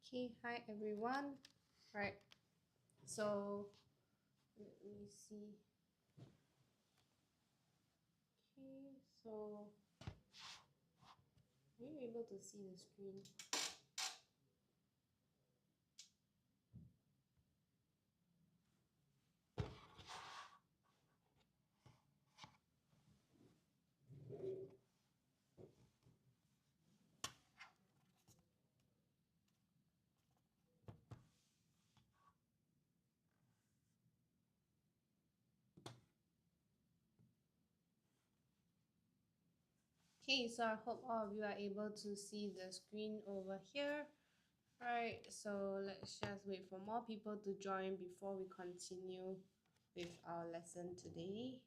Okay, hi everyone. Right, so let me see. Okay, so are you able to see the screen? Okay, so I hope all of you are able to see the screen over here. Right, so let's just wait for more people to join before we continue with our lesson today.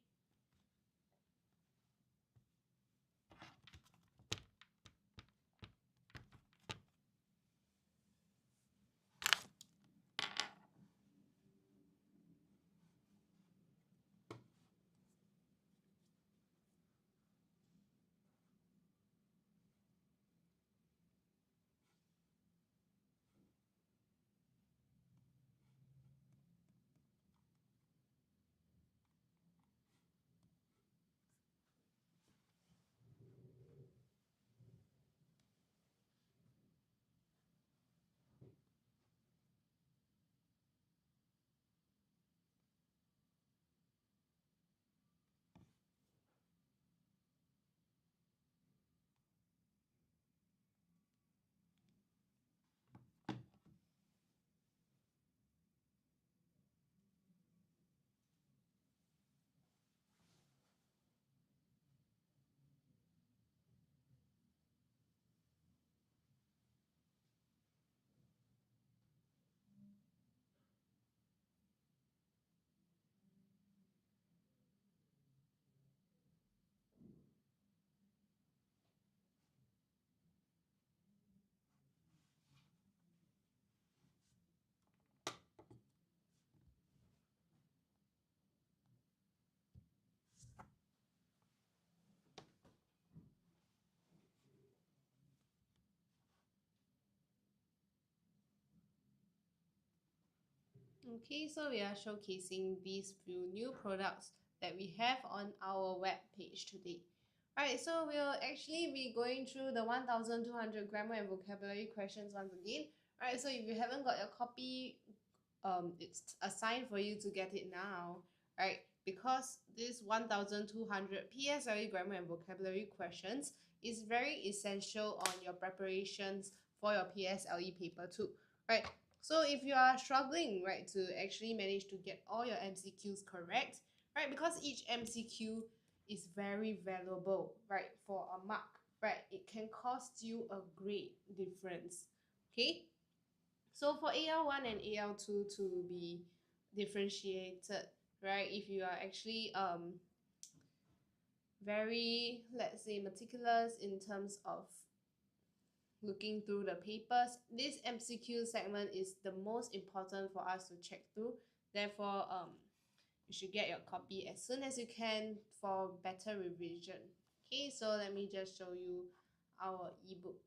Okay, so we are showcasing these few new products that we have on our web page today. Alright, so we'll actually be going through the 1200 grammar and vocabulary questions once again. Alright, so if you haven't got your copy, it's a sign for you to get it now. Right, because this 1200 PSLE grammar and vocabulary questions is very essential on your preparations for your PSLE paper 2. Right, so if you are struggling, right, to actually manage to get all your MCQs correct, right, because each MCQ is very valuable, right, for a mark, right, it can cost you a great difference. Okay, so for AL1 and AL2 to be differentiated, right, if you are actually very, let's say, meticulous in terms of looking through the papers, this MCQ segment is the most important for us to check through. Therefore, you should get your copy as soon as you can for better revision. Okay, so let me just show you our ebook.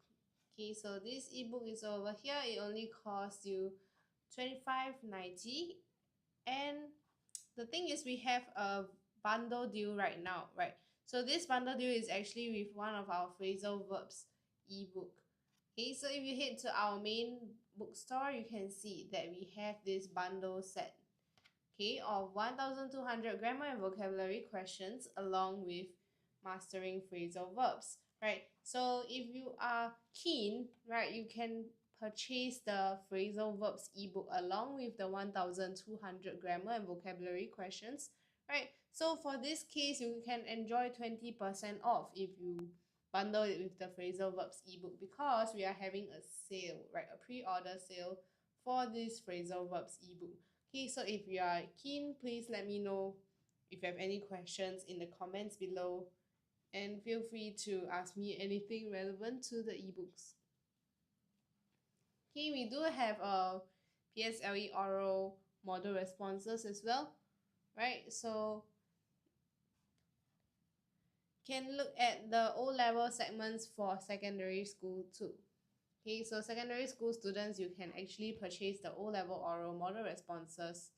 Okay, so this ebook is over here. It only costs you $25.90, and the thing is we have a bundle deal right now, right? So this bundle deal is actually with one of our phrasal verbs ebook. Okay, so if you head to our main bookstore, you can see that we have this bundle set, okay, of 1200 grammar and vocabulary questions along with mastering phrasal verbs, right? So if you are keen, right, you can purchase the phrasal verbs ebook along with the 1200 grammar and vocabulary questions, right? So for this case, you can enjoy 20% off if you bundle it with the phrasal verbs ebook, because we are having a sale, right, a pre-order sale for this phrasal verbs ebook. Okay, so if you are keen, please let me know if you have any questions in the comments below, and feel free to ask me anything relevant to the ebooks. Okay, we do have a PSLE oral model responses as well, right? So can look at the O-level segments for secondary school too. Okay, so secondary school students, you can actually purchase the O-level oral model responses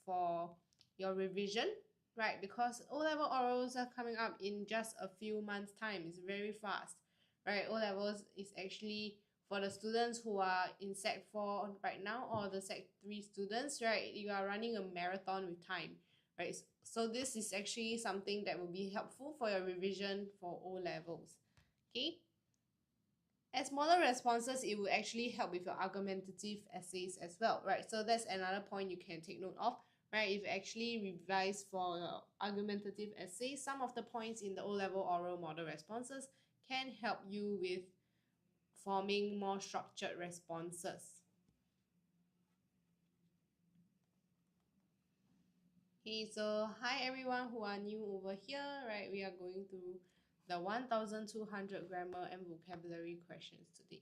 for your revision, right? Because O-level orals are coming up in just a few months' time. It's very fast, right? O-levels is actually for the students who are in Sec 4 right now, or the Sec 3 students, right? You are running a marathon with time, right? So this is actually something that will be helpful for your revision for O-levels, okay? As model responses, it will actually help with your argumentative essays as well, right? So that's another point you can take note of, right? If you actually revise for your argumentative essays, some of the points in the O-level oral model responses can help you with forming more structured responses. Okay, so hi everyone who are new over here, right? We are going through the 1200 grammar and vocabulary questions today.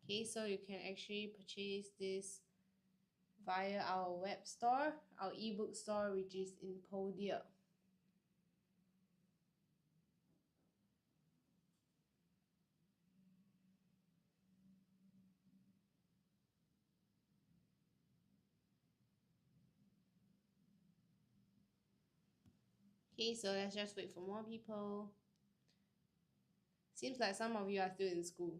Okay, so you can actually purchase this via our web store, our ebook store, which is in Podia. Okay, so let's just wait for more people. Seems like some of you are still in school.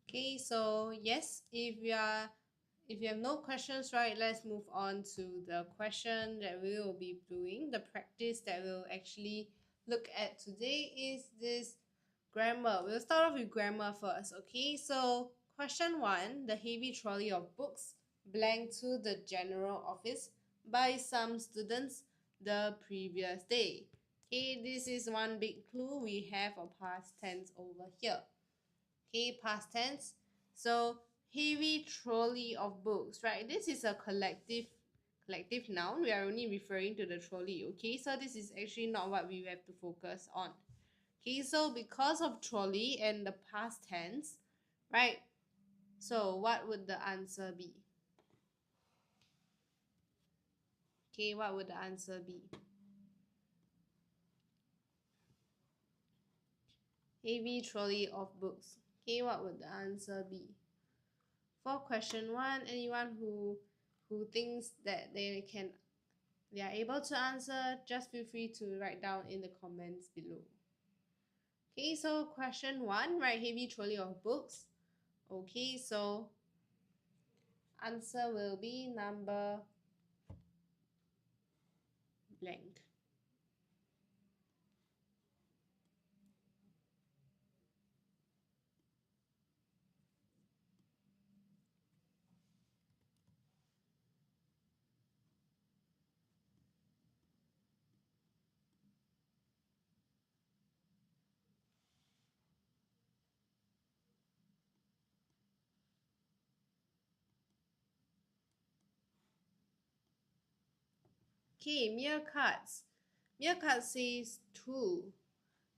Okay, so yes, if you have no questions, right, let's move on to the question that we will be doing. The practice that we'll actually look at today is this grammar. We'll start off with grammar first, okay? So question 1, the heavy trolley of books blank to the general office by some students the previous day. Okay, this is one big clue we have a past tense over here. Okay, past tense. So heavy trolley of books, right? This is a collective noun. We are only referring to the trolley, okay? So this is actually not what we have to focus on. Okay, so because of trolley and the past tense, right? So what would the answer be? Okay, what would the answer be? Heavy trolley of books. Okay, what would the answer be? For question 1, anyone who thinks that they are able to answer, just feel free to write down in the comments below. Okay, so question 1, right? Heavy trolley of books. Okay, so answer will be number blank. Okay, meerkats. Meerkat says two.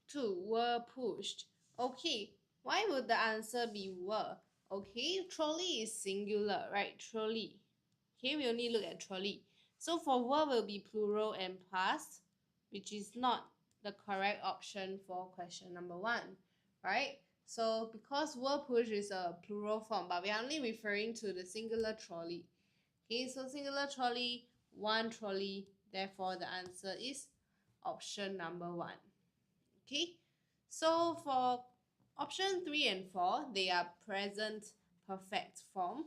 Two were pushed. Okay, why would the answer be were? Okay, trolley is singular, right? Trolley. Okay, we only look at trolley. So for were will be plural and past, which is not the correct option for question number 1, right? So because were pushed is a plural form, but we are only referring to the singular trolley. Okay, so singular trolley, one trolley, Therefore, the answer is option number 1. Okay, so for option 3 and 4, they are present perfect form,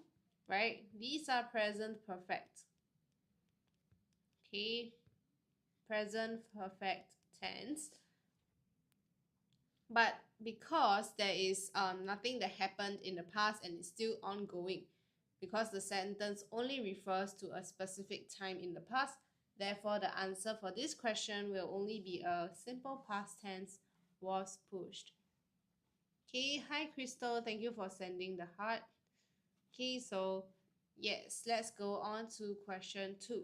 right? These are present perfect. Okay, present perfect tense. But because there is nothing that happened in the past and it's still ongoing, because the sentence only refers to a specific time in the past, therefore the answer for this question will only be a simple past tense, was pushed. Okay, hi Crystal, thank you for sending the heart. Okay, so yes, let's go on to question 2.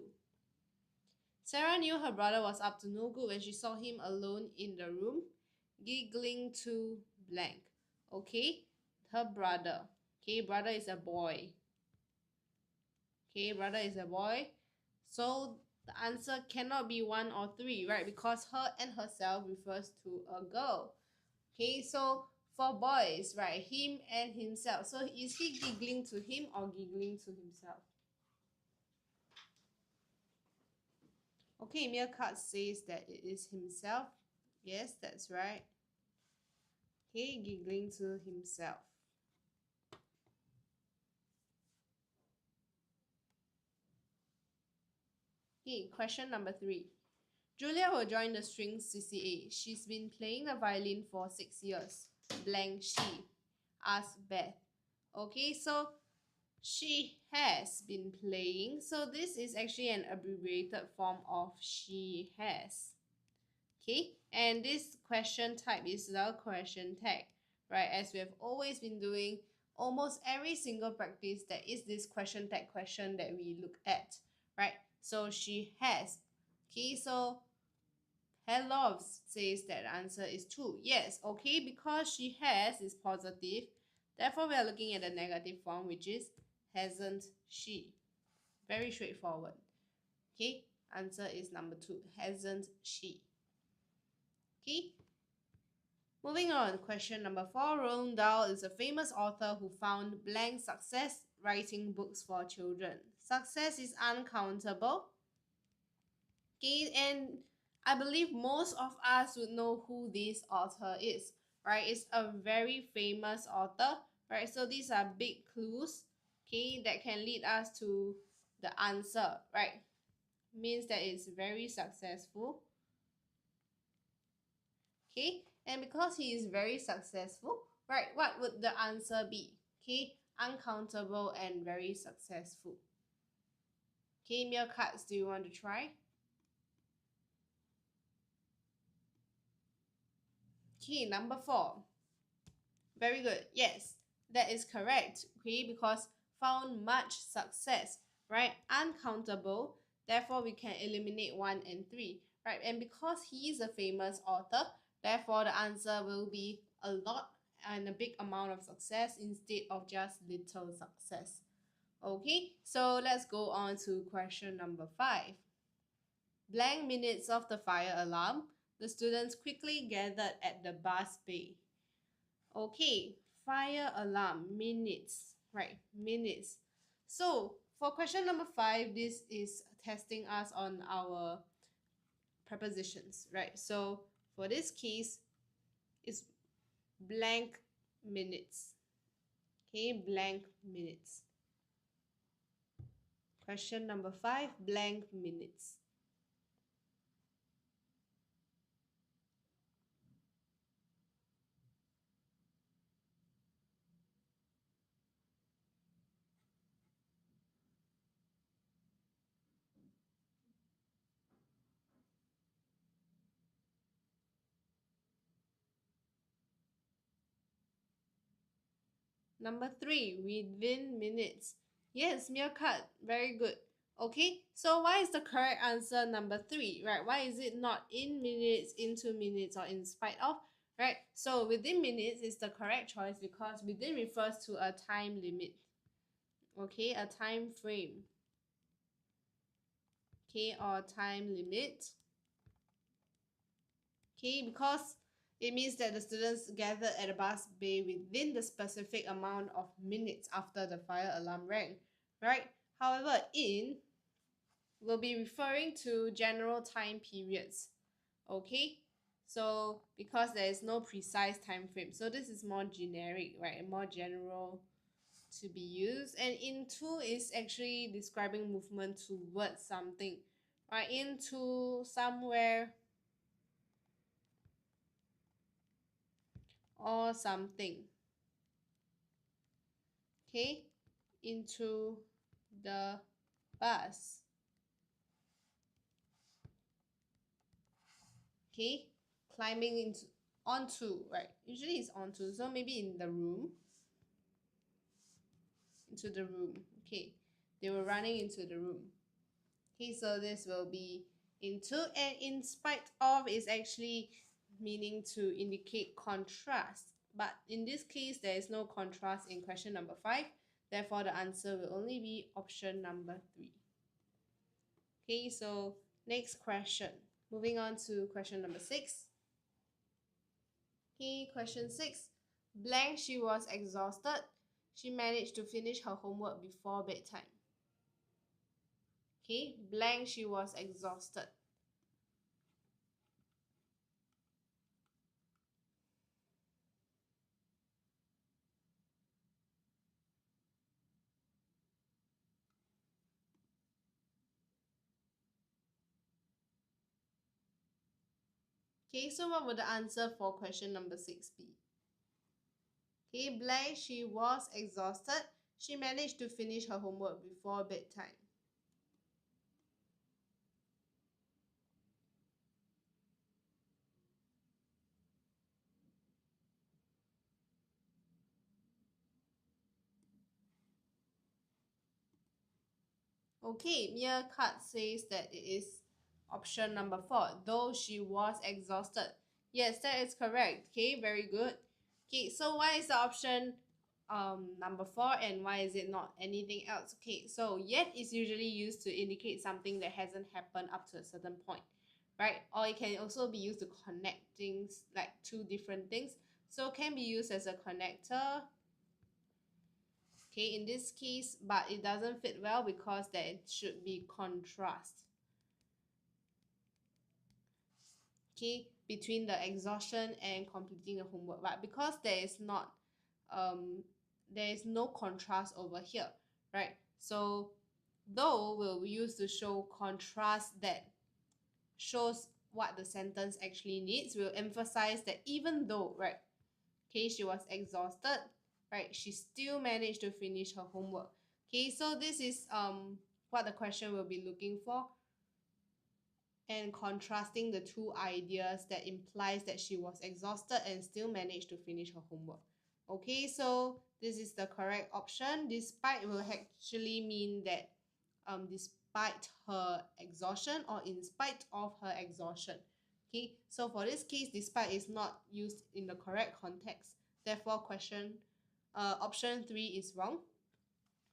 Sarah knew her brother was up to no good when she saw him alone in the room, giggling to blank. Okay, her brother. Okay, brother is a boy. Okay, brother is a boy. So the answer cannot be 1 or 3, right? Because her and herself refers to a girl. Okay, so for boys, right, him and himself. So is he giggling to him or giggling to himself? Okay, Meerkat says that it is himself. Yes, that's right. Okay, giggling to himself. Okay, question number 3. Julia will join the strings CCA. She's been playing the violin for 6 years. Blank she. Ask Beth. Okay, so she has been playing. So this is actually an abbreviated form of she has. Okay, and this question type is the question tag, right? As we have always been doing, almost every single practice, there is this question tag question that we look at, right? So she has. Okay, so Hello says that the answer is 2. Yes, okay, because she has is positive. Therefore, we are looking at the negative form, which is hasn't she. Very straightforward. Okay, answer is number 2. Hasn't she. Okay. Moving on, question number 4. Roald Dahl is a famous author who found blank success writing books for children. Success is uncountable. Okay, and I believe most of us would know who this author is, right? It's a very famous author, right? So these are big clues, okay, that can lead us to the answer, right? Means that it's very successful. Okay, and because he is very successful, right, what would the answer be? Okay, uncountable and very successful. Okay, Meerkats, do you want to try? Okay, number 4. Very good. Yes, that is correct. Okay, because found much success, right? Uncountable. Therefore, we can eliminate 1 and 3, right? And because he is a famous author, therefore the answer will be a lot and a big amount of success instead of just little success. Okay, so let's go on to question number 5. Blank minutes of the fire alarm. The students quickly gathered at the bus bay. Okay, fire alarm, minutes, right? Minutes. So for question number 5, this is testing us on our prepositions, right? So for this case, it's blank minutes. Okay, blank minutes. Question number 5, blank minutes. Number 3, within minutes. Yes, Meerkat, very good. Okay, so why is the correct answer number 3, right? Why is it not in minutes, into minutes, or in spite of, right? So within minutes is the correct choice because within refers to a time limit. Okay, a time frame. Okay, or time limit. Okay, because it means that the students gathered at the bus bay within the specific amount of minutes after the fire alarm rang, right? However, in will be referring to general time periods. Okay, so because there is no precise time frame, so this is more generic, right? More general to be used. And into is actually describing movement towards something, right? Into somewhere or something. Okay, into the bus. Okay, climbing onto, right? Usually it's onto, so maybe in the room. Into the room. Okay, they were running into the room. Okay, so this will be into, and in spite of is actually meaning to indicate contrast. But in this case, there is no contrast in question number 5. Therefore, the answer will only be option number 3. Okay, so next question. Moving on to question number 6. Okay, question 6. Blank, she was exhausted. She managed to finish her homework before bedtime. Okay, blank, she was exhausted. Okay, so what would the answer for question number 6 be? Okay, blank, she was exhausted. She managed to finish her homework before bedtime. Okay, Mia Cut says that it is option number 4, though she was exhausted. Yes, that is correct. Okay, very good. Okay, so why is the option number 4 and why is it not anything else? Okay, so yet is usually used to indicate something that hasn't happened up to a certain point, right? Or it can also be used to connect things, like two different things. So can be used as a connector. Okay, in this case, but it doesn't fit well because there should be contrast. Okay, between the exhaustion and completing the homework, but because there is not there is no contrast over here, right? So though will be used to show contrast that shows what the sentence actually needs. We'll emphasize that even though, right, okay, she was exhausted, right, she still managed to finish her homework. Okay, so this is what the question will be looking for, and contrasting the two ideas that implies that she was exhausted and still managed to finish her homework. Okay, so this is the correct option. Despite will actually mean that despite her exhaustion or in spite of her exhaustion. Okay, so for this case, despite is not used in the correct context. Therefore, option 3 is wrong.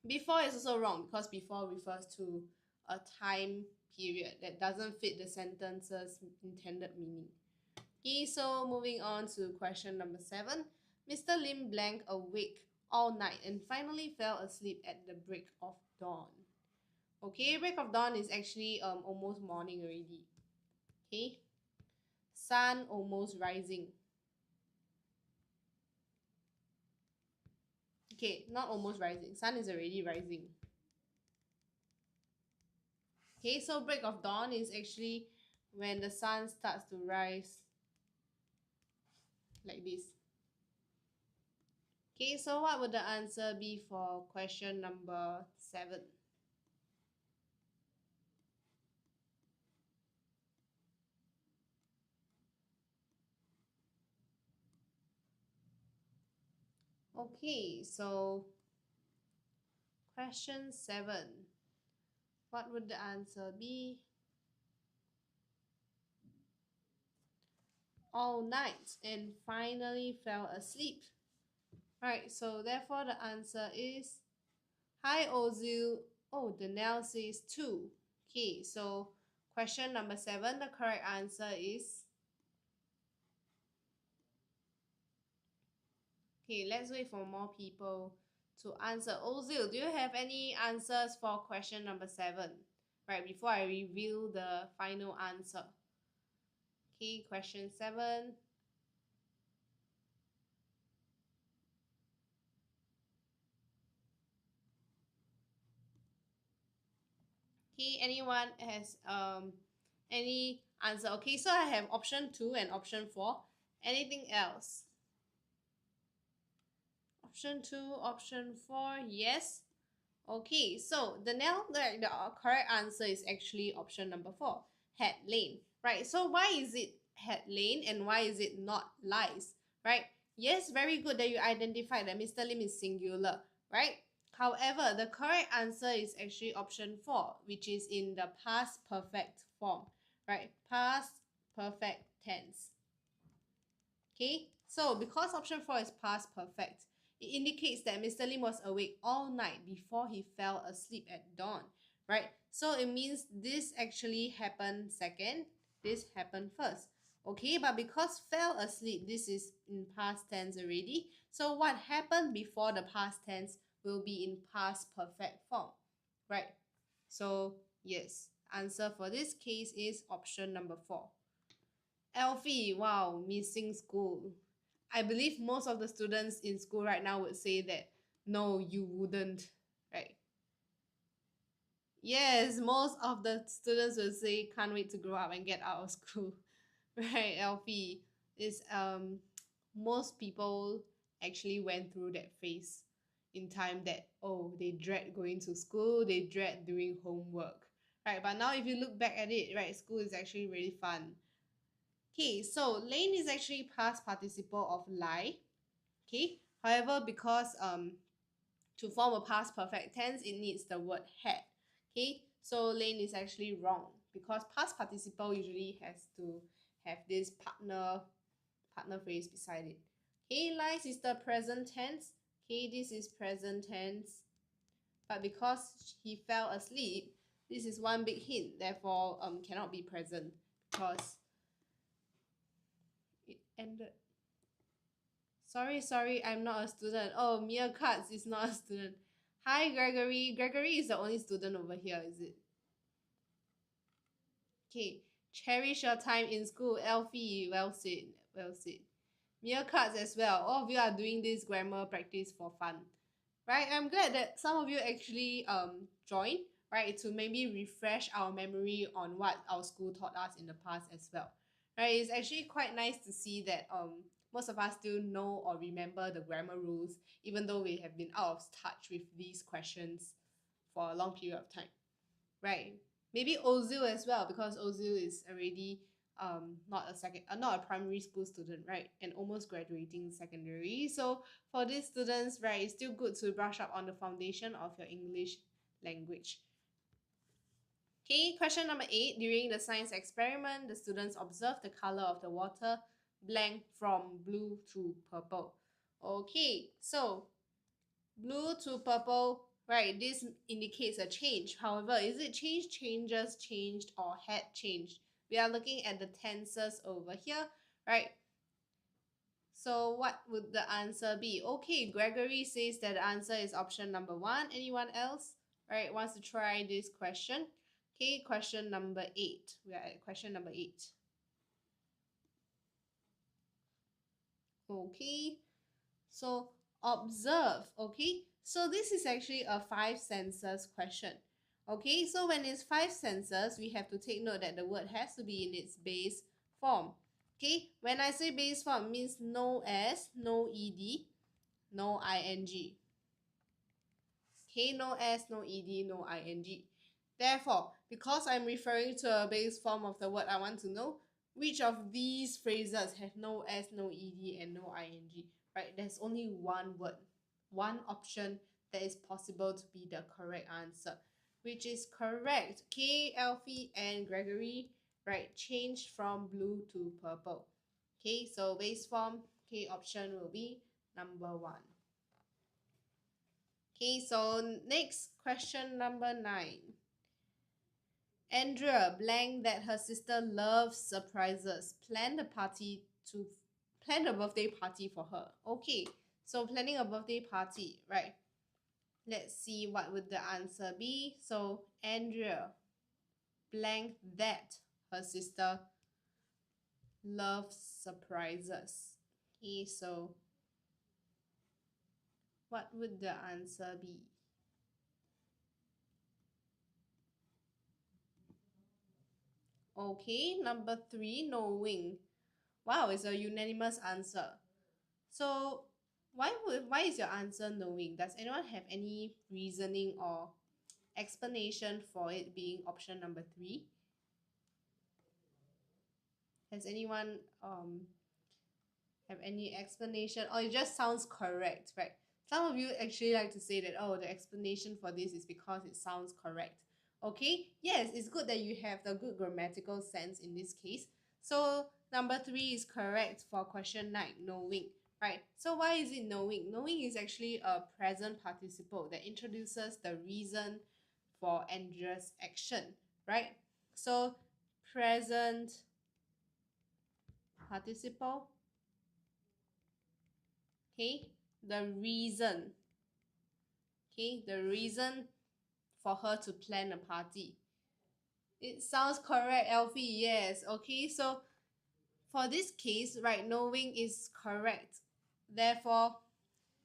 Before is also wrong because before refers to a time period that doesn't fit the sentence's intended meaning. Okay, so moving on to question number 7. Mr. Lim blank awake all night and finally fell asleep at the break of dawn. Okay, break of dawn is actually almost morning already. Okay, sun almost rising. Okay, not almost rising, sun is already rising. Okay, so break of dawn is actually when the sun starts to rise like this. Okay, so what would the answer be for question number 7? Okay, so question 7. What would the answer be? All night and finally fell asleep. Right, so therefore the answer is hi Ozil. Oh, Danelle says 2. Okay, so question number 7, the correct answer is... Okay, let's wait for more people to answer. Ozil, do you have any answers for question number 7? right, before I reveal the final answer. Okay, question 7. Okay, anyone has any answer? Okay, so I have option 2 and option 4. Anything else? Option 2, option 4, yes. Okay, so the correct answer is actually option number 4, had lain, right? So why is it had lain and why is it not lies, right? Yes, very good that you identified that Mr. Lim is singular, right? However, the correct answer is actually option 4, which is in the past perfect form, right? Past perfect tense. Okay, so because option 4 is past perfect, it indicates that Mr. Lim was awake all night before he fell asleep at dawn, right? So it means this actually happened second, this happened first. Okay, but because fell asleep, this is in past tense already. So what happened before the past tense will be in past perfect form, right? So yes, answer for this case is option number 4. Alfie, wow, missing school. I believe most of the students in school right now would say that, no, you wouldn't, right? Yes, most of the students will say, can't wait to grow up and get out of school, right, Alfie? Is most people actually went through that phase in time that, oh, they dread going to school, they dread doing homework, right? But now if you look back at it, right, school is actually really fun. Okay, so lane is actually past participle of lie. Okay, however, because to form a past perfect tense, it needs the word had. Okay, so lane is actually wrong because past participle usually has to have this partner phrase beside it. Okay, lies is the present tense. Okay, this is present tense. But because he fell asleep, this is one big hint. Therefore, cannot be present because it ended. Sorry, I'm not a student. Oh, Mia Katz is not a student. Hi, Gregory. Gregory is the only student over here, is it? Okay. Cherish your time in school. Elfie, well said. Well said. Mia Katz as well. All of you are doing this grammar practice for fun. Right? I'm glad that some of you actually joined, right, to maybe refresh our memory on what our school taught us in the past as well. Right? It's actually quite nice to see that most of us still know or remember the grammar rules, even though we have been out of touch with these questions for a long period of time. Right? Maybe Ozil as well, because Ozil is already not a primary school student, right, and almost graduating secondary. So for these students, right, it's still good to brush up on the foundation of your English language. Okay, question number 8. During the science experiment, the students observed the color of the water blank from blue to purple. Okay, so blue to purple, right, this indicates a change. However, is it changed, changes, changed, or had changed? We are looking at the tenses over here, right? So what would the answer be? Okay, Gregory says that the answer is option number 1. Anyone else, right, wants to try this question? Okay, question number 8. We are at question number 8. Okay, so observe. Okay, so this is actually a 5 senses question. Okay, so when it's 5 senses, we have to take note that the word has to be in its base form. Okay, when I say base form, it means no s, no ed, no ing. Okay, no s, no ed, no ing. Therefore, because I'm referring to a base form of the word I want to know, which of these phrases have no s, no ed, and no ing? Right, there's only one word, one option that is possible to be the correct answer, which is correct. Okay, Alfie and Gregory, right, change from blue to purple. Okay, so base form, okay, option will be number 1. Okay, so next question number 9. Andrea blank that her sister loves surprises. Plan a birthday party for her. Okay, so planning a birthday party, right? Let's see what would the answer be. So Andrea, blank that her sister loves surprises. Okay, so what would the answer be? Okay, number 3, knowing. Wow, it's a unanimous answer. So why is your answer knowing? Does anyone have any reasoning or explanation for it being option number 3? Has anyone have any explanation, or it just sounds correct, right? Some of you actually like to say that, oh, the explanation for this is because it sounds correct. Okay, yes, it's good that you have the good grammatical sense in this case. So number 3 is correct for question 9, knowing, right? So why is it knowing? Knowing is actually a present participle that introduces the reason for Andrea's action, right? So present participle, okay, the reason, okay, the reason for her to plan a party. It sounds correct, Alfie. Yes. Okay, so for this case, right, knowing is correct. Therefore,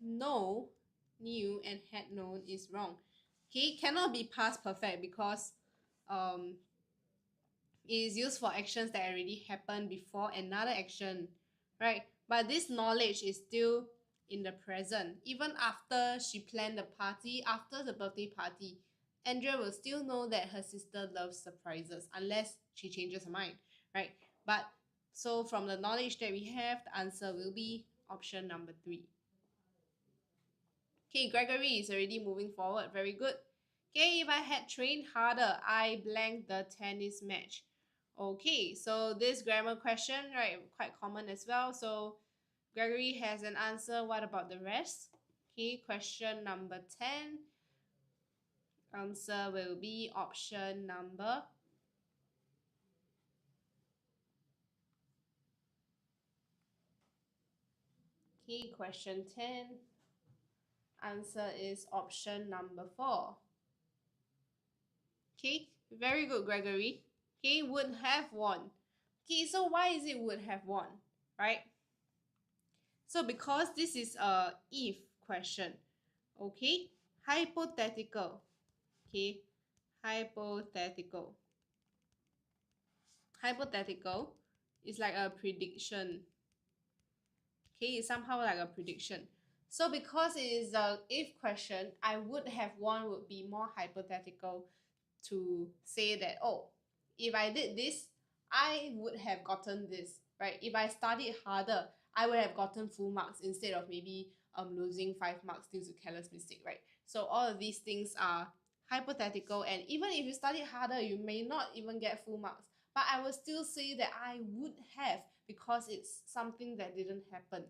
know, knew, and had known is wrong. Okay, cannot be past perfect because um it is used for actions that already happened before another action, right? But this knowledge is still in the present. Even after she planned the party, after the birthday party, Andrea will still know that her sister loves surprises unless she changes her mind, right? But so from the knowledge that we have, the answer will be option number 3. Okay, Gregory is already moving forward. Very good. Okay, if I had trained harder, I blanked the tennis match. Okay, so this grammar question, right, quite common as well. So Gregory has an answer. What about the rest? Okay, question number 10. Answer will be option number Okay, question 10. Answer is option number 4. Okay, very good, Gregory. Okay, would have won. Okay, so why is it would have won, right? So because this is a if question, okay? Hypothetical, okay? Hypothetical. Hypothetical is like a prediction. Okay, it's somehow like a prediction. So because it is a if question, I would have won would be more hypothetical to say that, oh, if I did this, I would have gotten this, right? If I studied harder, I would have gotten full marks instead of maybe losing 5 marks due to careless mistake, right? So all of these things are hypothetical, and even if you study harder, you may not even get full marks. But I will still say that I would have because it's something that didn't happen.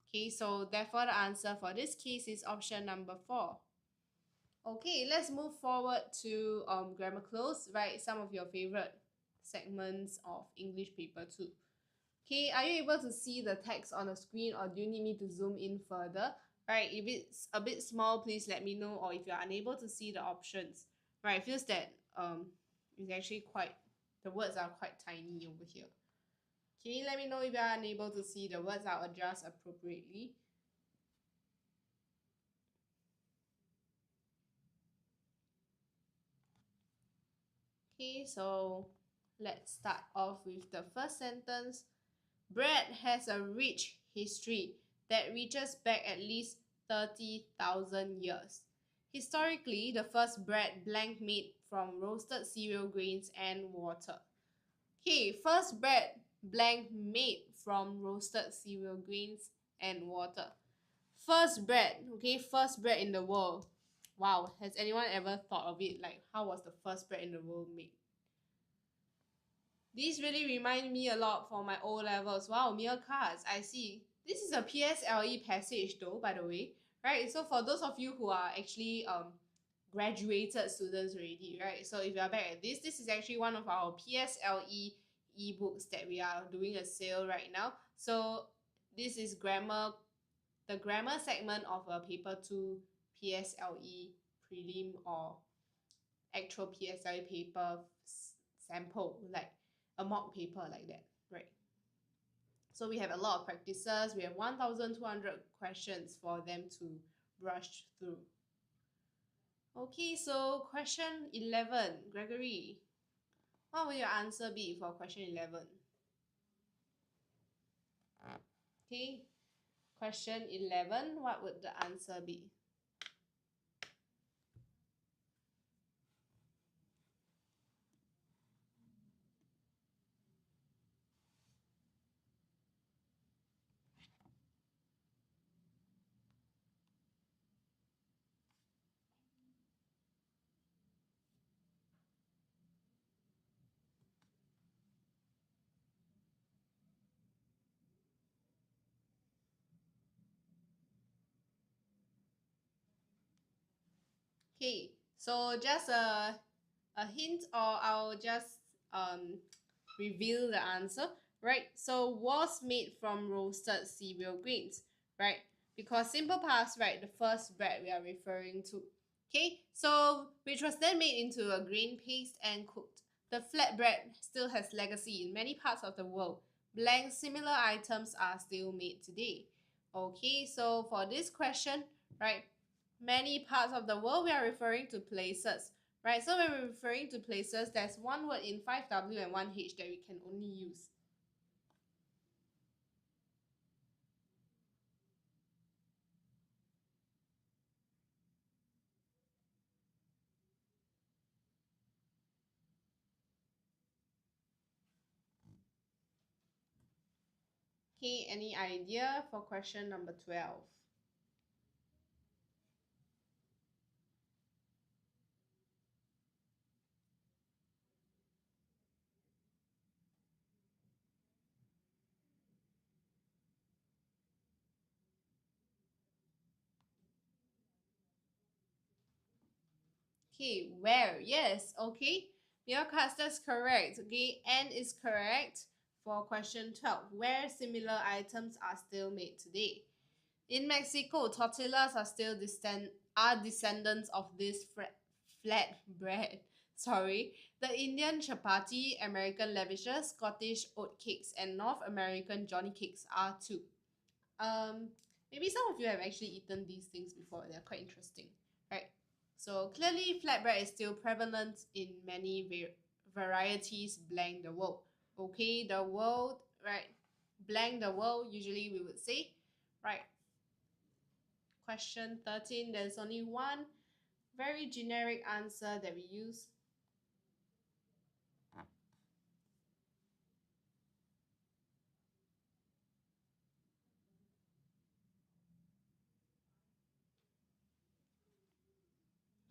Okay, so therefore the answer for this case is option number 4. Okay, let's move forward to grammar close, right? Some of your favorite segments of English paper 2. Okay, are you able to see the text on the screen, or do you need me to zoom in further? Right, if it's a bit small, please let me know, or if you're unable to see the options. Right, it feels that it's actually quite, the words are quite tiny over here. Can you let me know if you're unable to see the words? I'll adjust appropriately. Okay, so let's start off with the first sentence. Bread has a rich history that reaches back at least 30,000 years. Historically, the first bread blank made from roasted cereal grains and water. Okay, first bread blank made from roasted cereal grains and water. First bread, okay, first bread in the world. Wow, has anyone ever thought of it? Like, how was the first bread in the world made? These really remind me a lot for my O levels. Wow, mere cards. I see. This is a PSLE passage though, by the way. Right? So for those of you who are actually graduated students already, right? So if you are back at this is actually one of our PSLE ebooks that we are doing a sale right now. So this is the grammar segment of a paper 2 PSLE prelim or actual PSLE paper sample, like a mock paper like that, right? So we have a lot of practices. We have 1,200 questions for them to brush through. Okay, so question 11, Gregory. What will your answer be for question 11? Okay, question 11, what would the answer be? Okay, so just a hint, or I'll just reveal the answer, right? So was made from roasted cereal grains, right? Because simple past, right, the first bread we are referring to. Okay, so which was then made into a grain paste and cooked. The flatbread still has legacy in many parts of the world. Blank similar items are still made today. Okay, so for this question, right, many parts of the world, we are referring to places, right? So when we're referring to places, there's one word in 5W and 1H that we can only use. Okay, any idea for question number 12? Okay, where? Yes, okay. Your cards, that's correct. Okay, N is correct for question 12. Where similar items are still made today. In Mexico, tortillas are still descendants of this flat bread. Sorry. The Indian chapati, American lavishes, Scottish oat cakes, and North American Johnny cakes are too. Um, Maybe some of you have actually eaten these things before. They're quite interesting, right? So clearly, flatbread is still prevalent in many varieties blank the world. Okay, the world, right? Blank the world, usually we would say, right? Question 13, there's only one very generic answer that we use.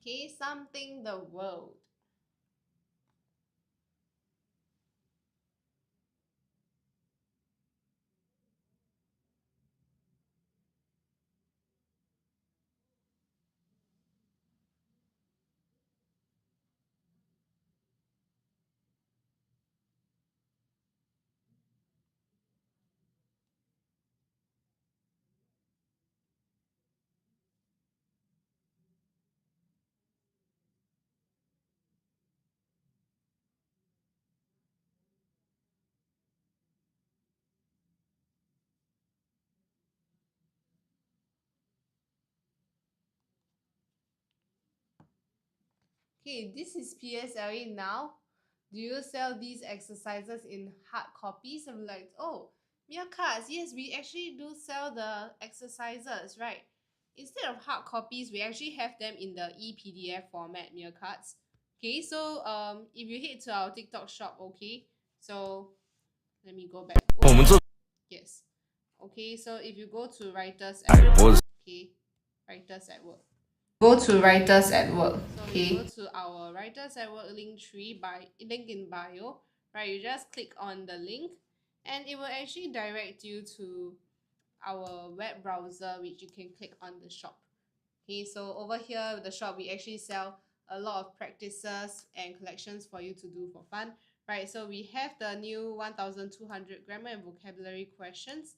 Okay, something the world. Okay, this is PSLE now. Do you sell these exercises in hard copies? I'm like, oh, Mia cards. Yes, we actually do sell the exercises, right? Instead of hard copies, we actually have them in the ePDF format, Mia cards. Okay, so if you head to our TikTok shop, okay, so let me go back. Yes. Okay, so if you go to writers at work, okay, writers at work. Go to writers at work. So okay, go to our writers at work link link in bio, right? You just click on the link and it will actually direct you to our web browser, which you can click on the shop. Okay, so over here with the shop, we actually sell a lot of practices and collections for you to do for fun, right? So we have the new 1,200 grammar and vocabulary questions,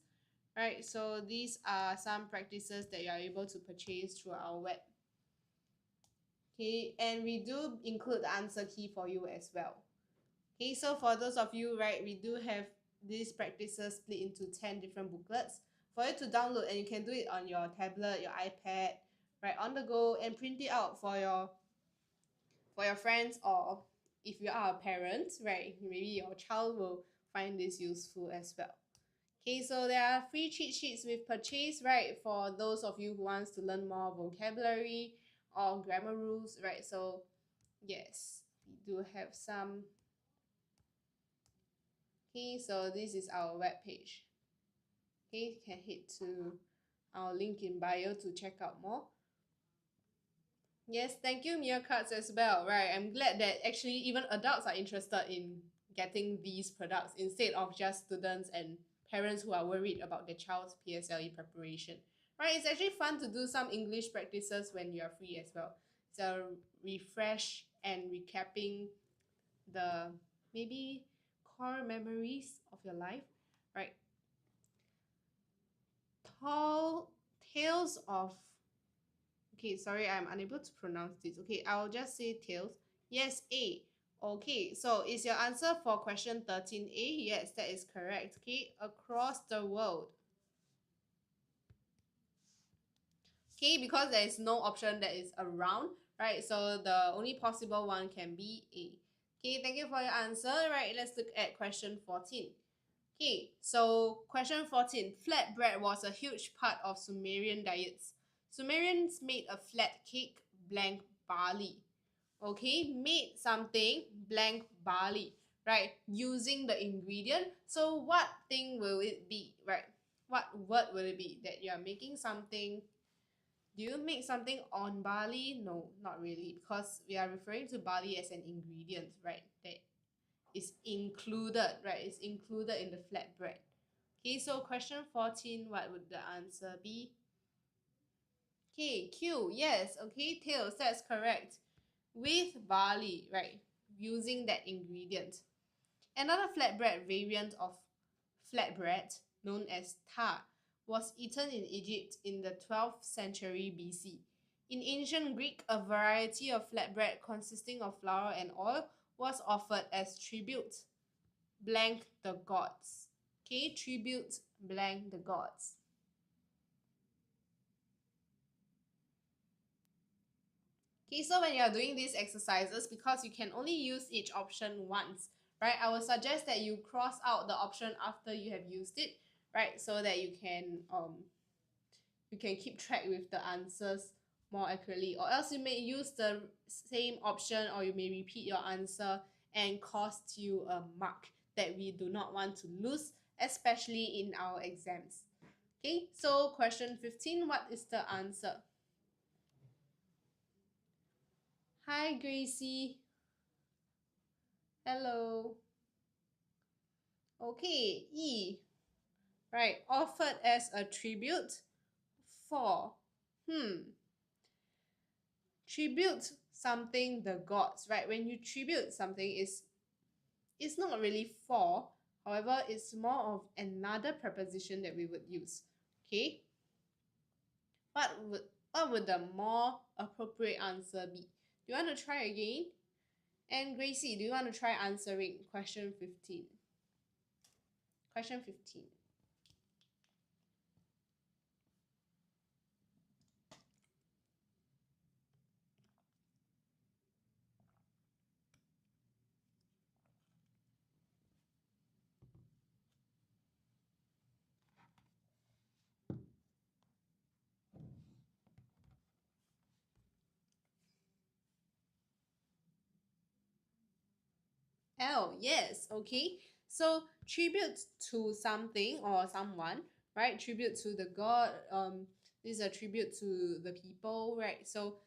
right? So these are some practices that you are able to purchase through our web. Okay, and we do include the answer key for you as well. Okay, so for those of you, right, we do have these practices split into 10 different booklets for you to download, and you can do it on your tablet, your iPad, right, on the go, and print it out for your friends, or if you are a parent, right, maybe your child will find this useful as well. Okay, so there are free cheat sheets with purchase, right, for those of you who wants to learn more vocabulary or grammar rules, right? So yes, we do have some. Okay, so this is our web page. Okay, you can head to our link in bio to check out more. Yes, thank you, Mia Cards as well. Right, I'm glad that actually even adults are interested in getting these products instead of just students and parents who are worried about their child's PSLE preparation. Right, it's actually fun to do some English practices when you are free as well. So refresh and recapping the maybe core memories of your life, right? Tall tales of, okay, sorry, I'm unable to pronounce this. Okay, I'll just say tails. Yes, A. Okay, so is your answer for question 13A? Yes, that is correct. Okay, across the world. Okay, because there is no option that is around, right? So the only possible one can be A. Okay, thank you for your answer. Right, let's look at question 14. Okay, so question 14. Flatbread was a huge part of Sumerian diets. Sumerians made a flat cake, blank barley. Okay, made something, blank barley, right? Using the ingredient. So what thing will it be, right? What word will it be that you are making something? Do you make something on barley? No, not really, because we are referring to barley as an ingredient, right? That is included, right? It's included in the flatbread. Okay, so question 14, what would the answer be? Okay, Q, yes, okay, tails, that's correct. With barley, right? Using that ingredient. Another flatbread variant of flatbread, known as tar, was eaten in Egypt in the 12th century BC. In ancient Greek, a variety of flatbread consisting of flour and oil was offered as tribute, blank the gods. Okay, tribute, blank the gods. Okay, so when you are doing these exercises, because you can only use each option once, right, I would suggest that you cross out the option after you have used it, right, so that you can keep track with the answers more accurately, or else you may use the same option, or you may repeat your answer and cost you a mark that we do not want to lose, especially in our exams. Okay, so question 15, what is the answer? Hi, Gracie. Hello. Okay, E. Right, offered as a tribute for. Tribute something the gods, right? When you tribute something, it's not really for, however, it's more of another preposition that we would use. Okay? What would the more appropriate answer be? Do you want to try again? And Gracie, do you want to try answering question 15? Question 15. L, yes, okay. So tribute to something or someone, right? Tribute to the god. This is a tribute to the people, right? So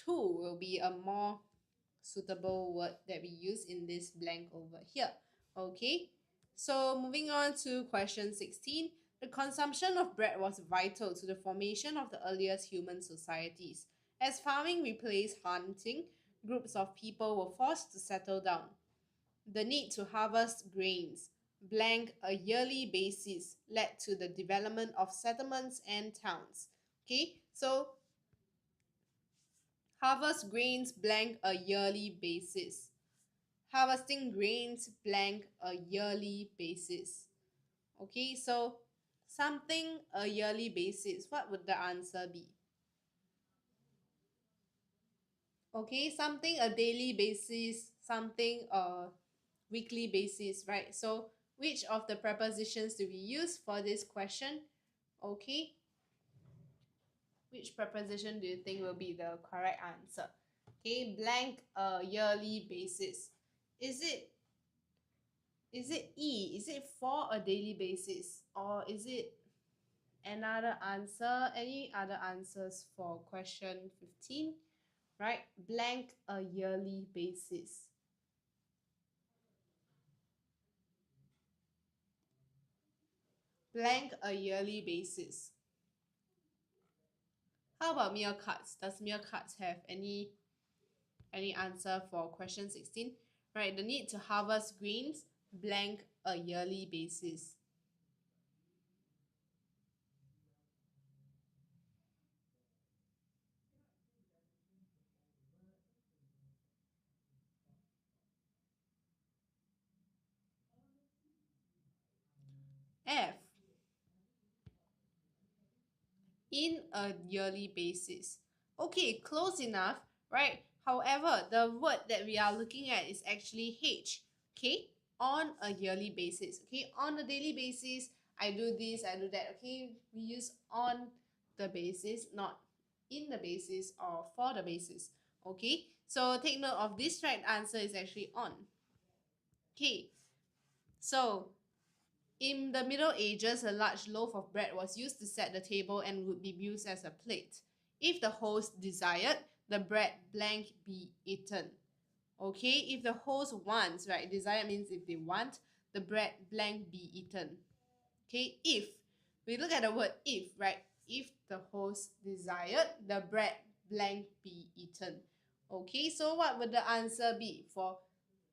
to will be a more suitable word that we use in this blank over here. Okay. So moving on to question 16. The consumption of bread was vital to the formation of the earliest human societies. As farming replaced hunting, groups of people were forced to settle down. The need to harvest grains, blank a yearly basis, led to the development of settlements and towns. Okay, so harvest grains, blank a yearly basis. harvesting grains blank a yearly basis. Okay, so something a yearly basis. What would the answer be? Okay, something a daily basis, something a weekly basis, right? So which of the prepositions do we use for this question? Okay, which preposition do you think will be the correct answer? Okay, blank a yearly basis. Is it E? Is it for a daily basis? Or is it another answer? Any other answers for question 15? Right? Blank a yearly basis. Blank a yearly basis. How about meerkats? Does meerkats have any answer for question 16? Right, the need to harvest grains blank a yearly basis. F, in a yearly basis. Okay, close enough, right? However, the word that we are looking at is actually H, okay? On a yearly basis, okay? On a daily basis, I do this, I do that, okay? We use on the basis, not in the basis or for the basis, okay? So take note of this, right answer is actually on. Okay, so in the Middle Ages, a large loaf of bread was used to set the table and would be used as a plate. If the host desired, the bread blank be eaten. Okay, if the host wants, right? Desire means if they want, the bread blank be eaten. Okay, if we look at the word if, right? If the host desired, the bread blank be eaten. Okay, so what would the answer be for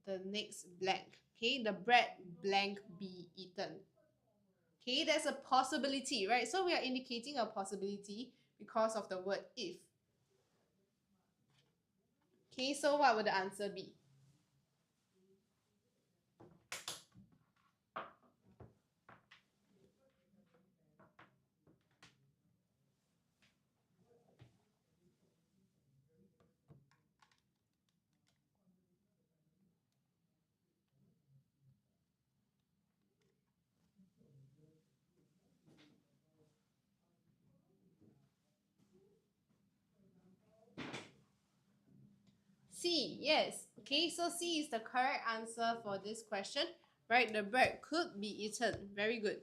the next blank? Okay, the bread blank be eaten. Okay, there's a possibility, right? So we are indicating a possibility because of the word if. Okay, so what would the answer be? C, yes. Okay, so C is the correct answer for this question, right? The bread could be eaten. Very good.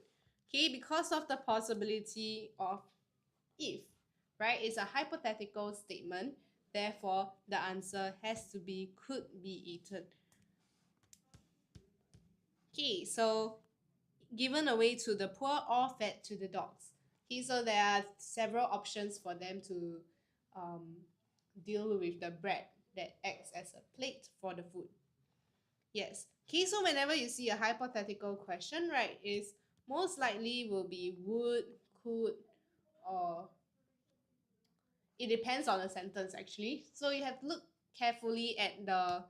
Okay, because of the possibility of if, right? It's a hypothetical statement. Therefore, the answer has to be could be eaten. Okay, so given away to the poor or fed to the dogs. Okay, so there are several options for them to um, deal with the bread that acts as a plate for the food. Yes. Okay, so whenever you see a hypothetical question, right, is most likely will be would, could, or it depends on the sentence actually. So you have to look carefully at the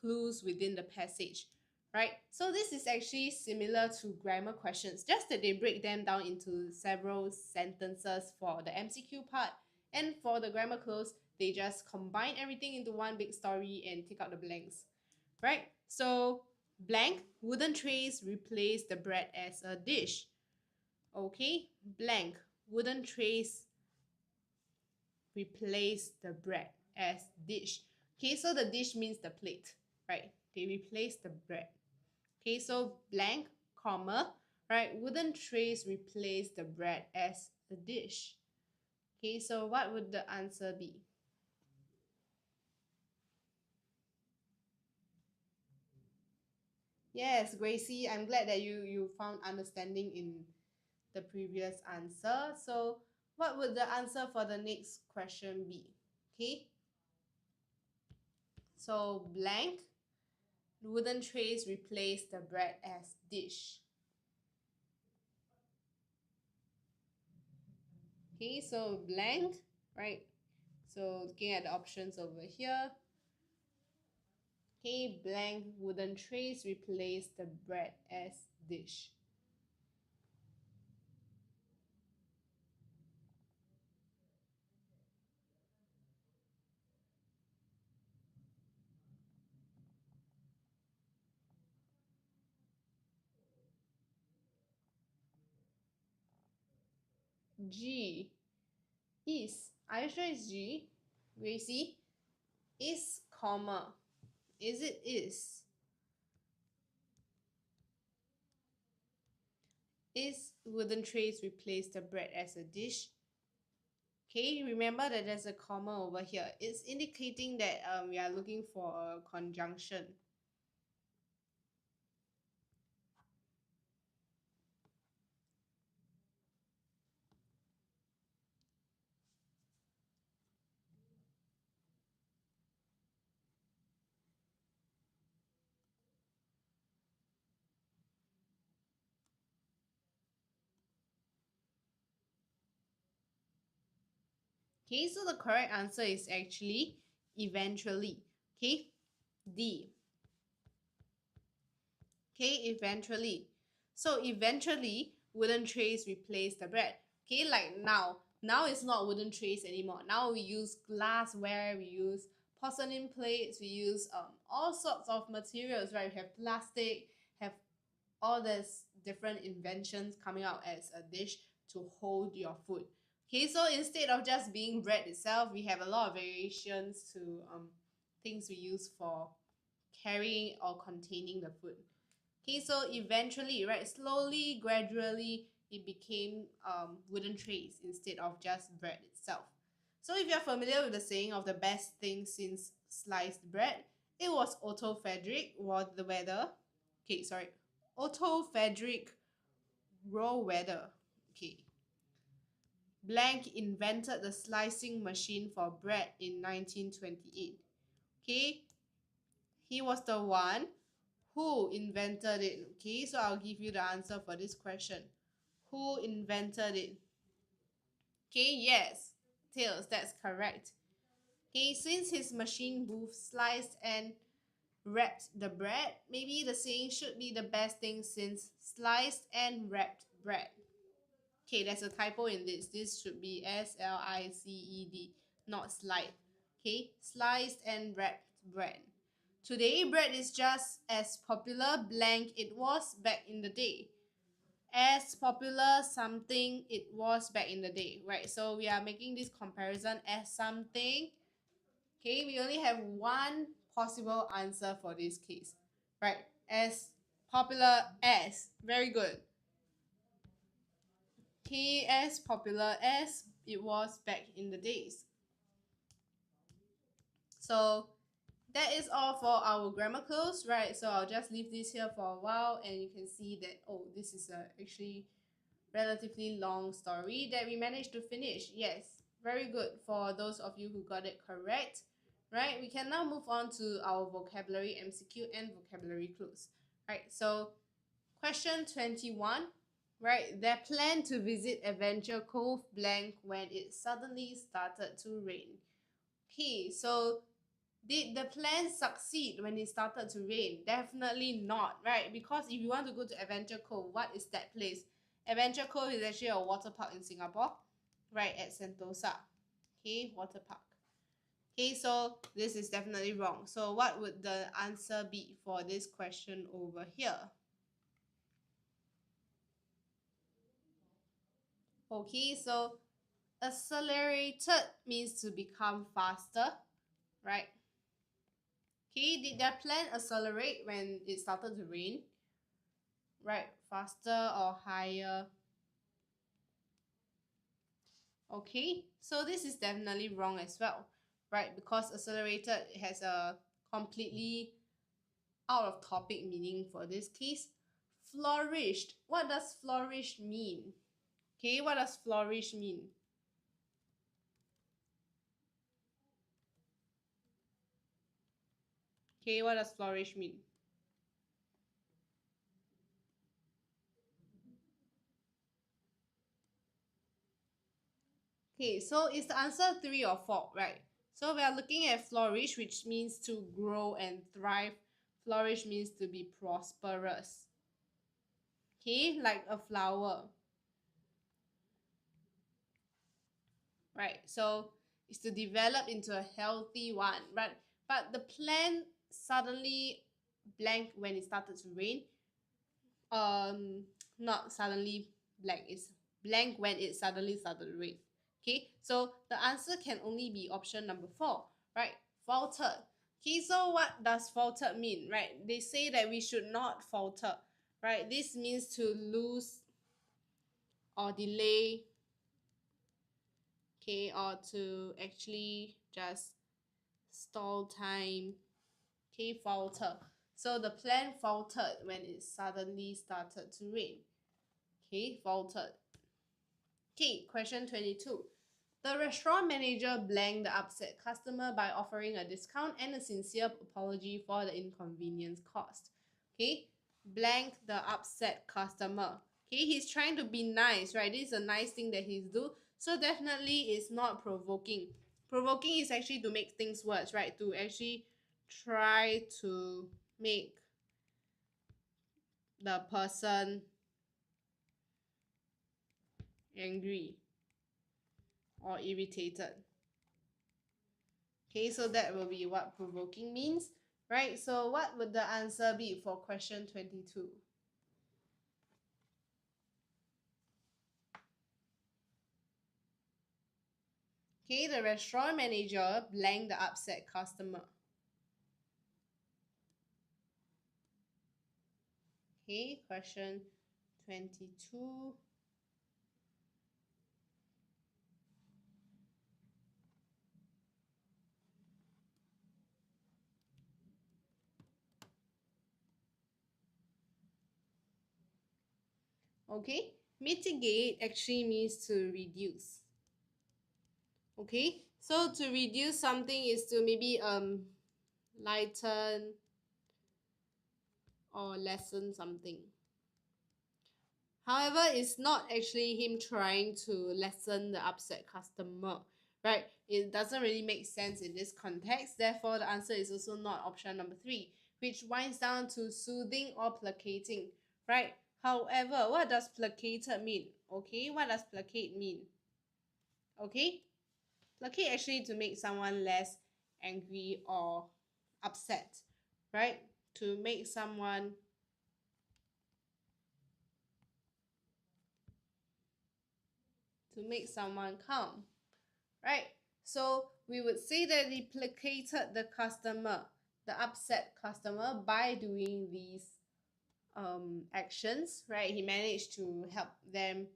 clues within the passage, right? So this is actually similar to grammar questions, just that they break them down into several sentences for the MCQ part, and for the grammar clues, they just combine everything into one big story and take out the blanks, right? So blank, wooden trays replace the bread as a dish. Okay, blank, wooden trays replace the bread as dish. Okay, so the dish means the plate, right? They replace the bread. Okay, so blank, comma, right? Wooden trays replace the bread as a dish. Okay, so what would the answer be? Yes, Gracie, I'm glad that you found understanding in the previous answer. So what would the answer for the next question be? Okay, so blank, wooden trays replace the bread as dish. Okay, so blank, right? So looking at the options over here. Okay, blank wooden trays replace the bread as dish. G. Is. Are you sure it's G? Gracie? Is, comma. Is it is? Is wooden trays replace the bread as a dish? Okay, remember that there's a comma over here. It's indicating that we are looking for a conjunction. Okay, so the correct answer is actually eventually. Okay, D. Okay, eventually. So eventually, wooden trays replace the bread. Okay, like now. Now it's not wooden trays anymore. Now we use glassware, we use porcelain plates, we use all sorts of materials, right? We have plastic, have all these different inventions coming out as a dish to hold your food. Okay, so instead of just being bread itself, we have a lot of variations to things we use for carrying or containing the food. Okay, so eventually, right, slowly, gradually, it became wooden trays instead of just bread itself. So if you're familiar with the saying of the best thing since sliced bread, it was Otto Frederick Weather. Okay, sorry, Otto Frederick Weather. Okay. Blank invented the slicing machine for bread in 1928. Okay, he was the one who invented it. Okay, so I'll give you the answer for this question. Who invented it? Okay, yes, Tails, that's correct. Okay, since his machine both sliced and wrapped the bread, maybe the saying should be the best thing since sliced and wrapped bread. Okay, there's a typo in this. This should be SLICED, not slide. Okay, sliced and wrapped bread. Today, bread is just as popular blank it was back in the day. As popular something it was back in the day, right? So we are making this comparison as something. Okay, we only have one possible answer for this case, right? As popular as. Very good. Okay, as popular as it was back in the days. So that is all for our grammar clues, right? So I'll just leave this here for a while and you can see that, oh, this is a actually relatively long story that we managed to finish. Yes, very good for those of you who got it correct, right? We can now move on to our vocabulary MCQ and vocabulary clues, right? So question 21, right? They planned to visit Adventure Cove blank when it suddenly started to rain. Okay, so did the plan succeed when it started to rain? Definitely not, right? Because if you want to go to Adventure Cove, what is that place? Adventure Cove is actually a water park in Singapore, right at Sentosa. Okay, water park. Okay, so this is definitely wrong. So what would the answer be for this question over here? Okay, so accelerated means to become faster, right? Okay, did their plan accelerate when it started to rain? Right, faster or higher? Okay, so this is definitely wrong as well, right? Because accelerated has a completely out of topic meaning for this case. Flourished. What does flourish mean? Okay, what does flourish mean? Okay, what does flourish mean? Okay, so is the answer 3 or 4, right? So we are looking at flourish, which means to grow and thrive. Flourish means to be prosperous. Okay, like a flower. Right, so it's to develop into a healthy one. But the plant suddenly blank when it started to rain. Not suddenly blank, it's blank when it suddenly started to rain. Okay, so the answer can only be option number 4, right? Faltered. Okay, so what does faltered mean, right? They say that we should not falter, right? This means to lose or delay, okay, or to actually just stall time, okay, falter. So the plan faltered when it suddenly started to rain. Okay, faltered. Okay, question 22. The restaurant manager blanked the upset customer by offering a discount and a sincere apology for the inconvenience caused. Okay, blank the upset customer. Okay, he's trying to be nice, right? This is a nice thing that he's do. So definitely it's not provoking. Provoking is actually to make things worse, right? To actually try to make the person angry or irritated. Okay, so that will be what provoking means, right? So what would the answer be for question 22? Okay, the restaurant manager blanked the upset customer. Okay, question 22. Okay, mitigate actually means to reduce. Okay, so to reduce something is to maybe lighten or lessen something. However, it's not actually him trying to lessen the upset customer, right? It doesn't really make sense in this context. Therefore, the answer is also not option number 3, which winds down to soothing or placating, right? However, what does placated mean? Okay, what does placate mean? Okay, placate actually to make someone less angry or upset, right? To make someone calm, right? So we would say that he placated the customer, the upset customer, by doing these actions, right? He managed to help them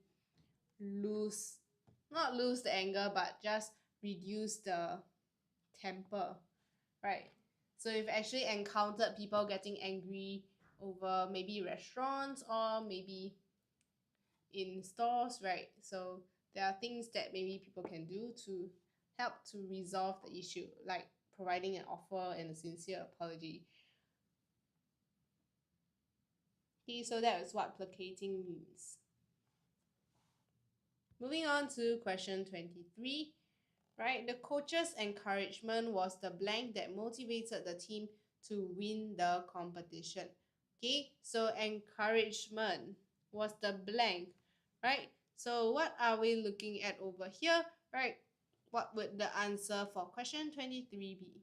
lose, not lose the anger, but just reduce the temper, right? So we've actually encountered people getting angry over maybe restaurants or maybe in stores, right? So there are things that maybe people can do to help to resolve the issue, like providing an offer and a sincere apology. Okay, so that is what placating means. Moving on to question 23, right? The coach's encouragement was the blank that motivated the team to win the competition. Okay, so encouragement was the blank, right? So what are we looking at over here, right? What would the answer for question 23 be?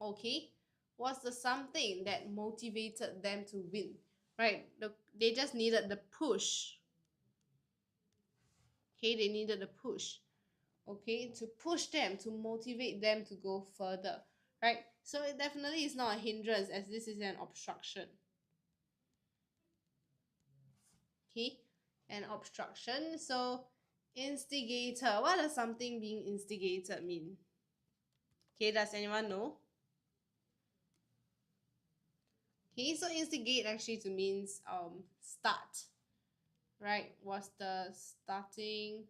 Okay, what's the something that motivated them to win, right? They just needed the push. Okay, they needed the push. Okay, to push them, to motivate them to go further, right? So it definitely is not a hindrance, as this is an obstruction. Okay, an obstruction. So instigator, what does something being instigated mean? Okay, does anyone know? Okay, so instigate actually to means start, right? Was the starting.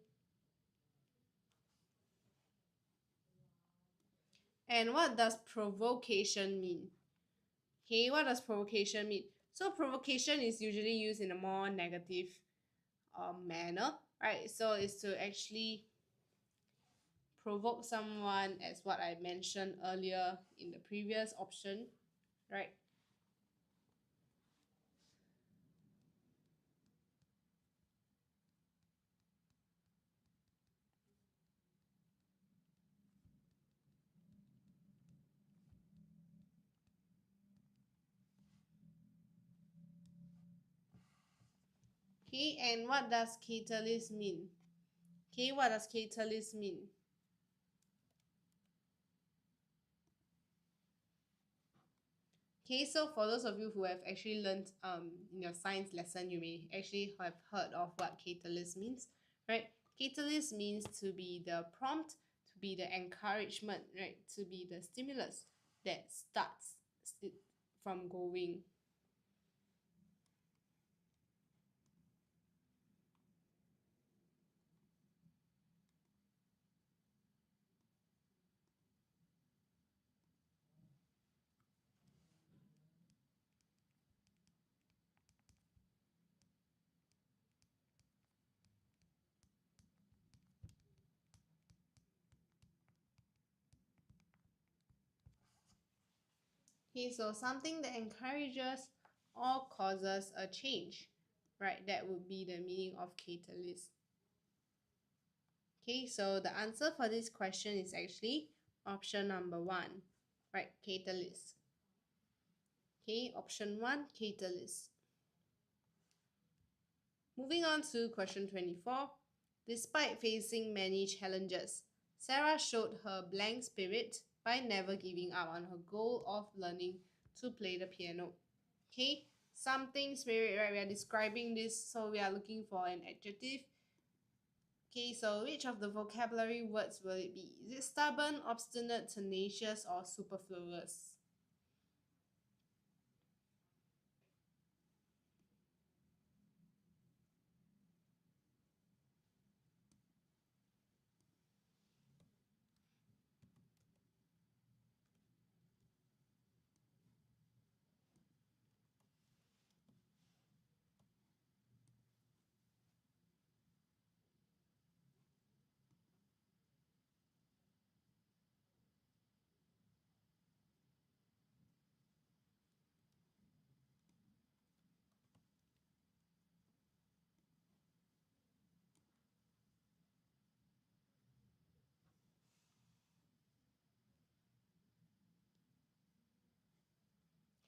And what does provocation mean? Okay, what does provocation mean? So provocation is usually used in a more negative manner, right? So it's to actually provoke someone, as what I mentioned earlier in the previous option, right? Okay, and what does catalyst mean? Okay, what does catalyst mean? Okay, so for those of you who have actually learned in your science lesson, you may actually have heard of what catalyst means, right? Catalyst means to be the prompt, to be the encouragement, right? To be the stimulus that starts from going. Okay, so something that encourages or causes a change, right? That would be the meaning of catalyst. Okay, so the answer for this question is actually option number 1, right? Catalyst. Okay, option 1, catalyst. Moving on to question 24. Despite facing many challenges, Sarah showed her blank spirit by never giving up on her goal of learning to play the piano. Okay, something spirit, right? We are describing this, so we are looking for an adjective. Okay, so which of the vocabulary words will it be? Is it stubborn, obstinate, tenacious, or superfluous?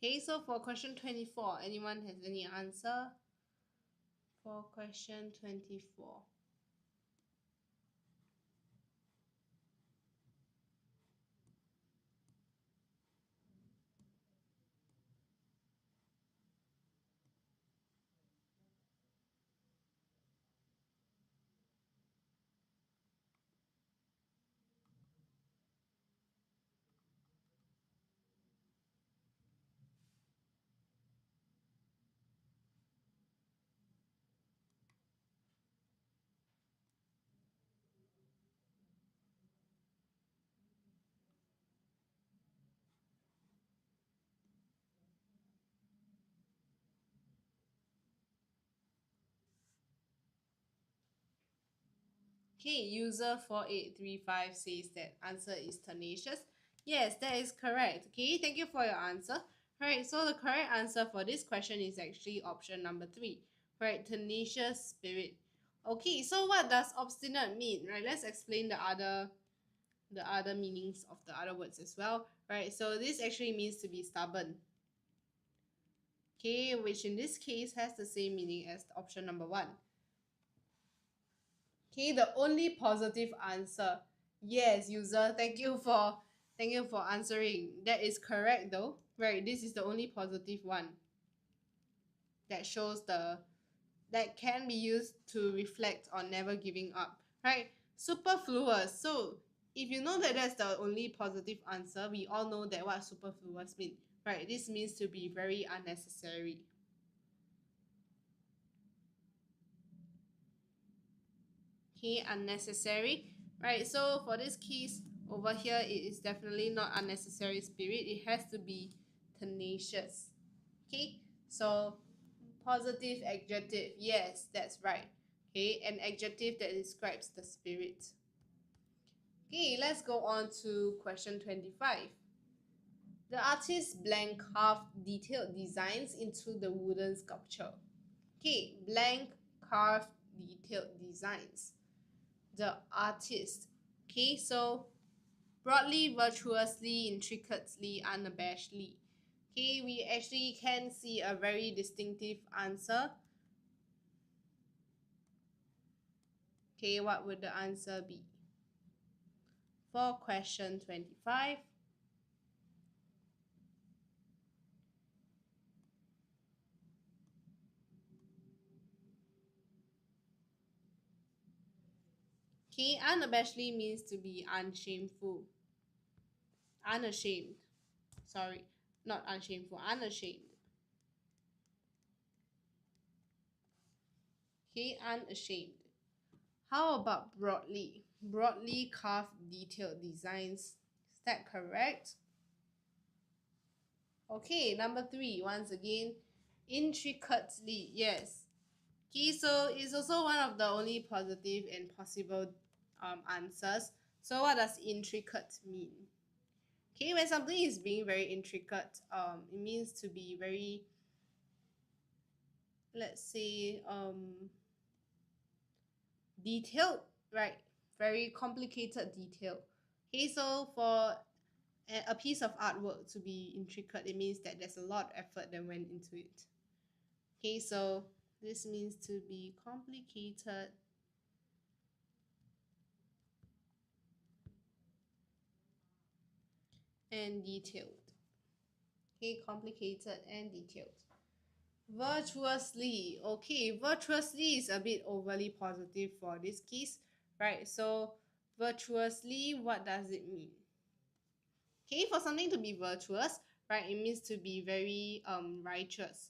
Okay, so for question 24, anyone has any answer for question 24? Okay, user 4835 says that answer is tenacious. Yes, that is correct. Okay, thank you for your answer. Alright, so the correct answer for this question is actually option number 3. Right, tenacious spirit. Okay, so what does obstinate mean? Right, let's explain the other meanings of the other words as well. Right, so this actually means to be stubborn. Okay, which in this case has the same meaning as option number 1. Okay, the only positive answer. Yes, user, thank you for answering. That is correct though. Right, this is the only positive one that shows that can be used to reflect on never giving up. Right? Superfluous. So if you know that that's the only positive answer, we all know that what superfluous means. Right? This means to be very unnecessary. Okay, unnecessary. Right, so for this case over here, it is definitely not unnecessary spirit. It has to be tenacious. Okay, so positive adjective. Yes, that's right. Okay, an adjective that describes the spirit. Okay, let's go on to question 25. The artist blank carved detailed designs into the wooden sculpture. Okay, blank carved detailed designs. The artist. Okay, so broadly, virtuously, intricately, unabashedly. Okay, we actually can see a very distinctive answer. Okay, what would the answer be? For question 25. Okay, unabashedly means to be unshameful. Unashamed. Sorry, not unshameful, unashamed. Okay, unashamed. How about broadly? Broadly carved detailed designs. Is that correct? Okay, number 3, once again, intricately. Yes. Okay, so it's also one of the only positive and possible answers. So what does intricate mean? Okay, when something is being very intricate, it means to be very, let's say, detailed, right? Very complicated detail. Okay, so for a piece of artwork to be intricate, it means that there's a lot of effort that went into it. Okay, so this means to be complicated and detailed. Okay, complicated and detailed. Virtuously. Okay, virtuously is a bit overly positive for this case, right? So virtuously, what does it mean? Okay, for something to be virtuous, right, it means to be very righteous.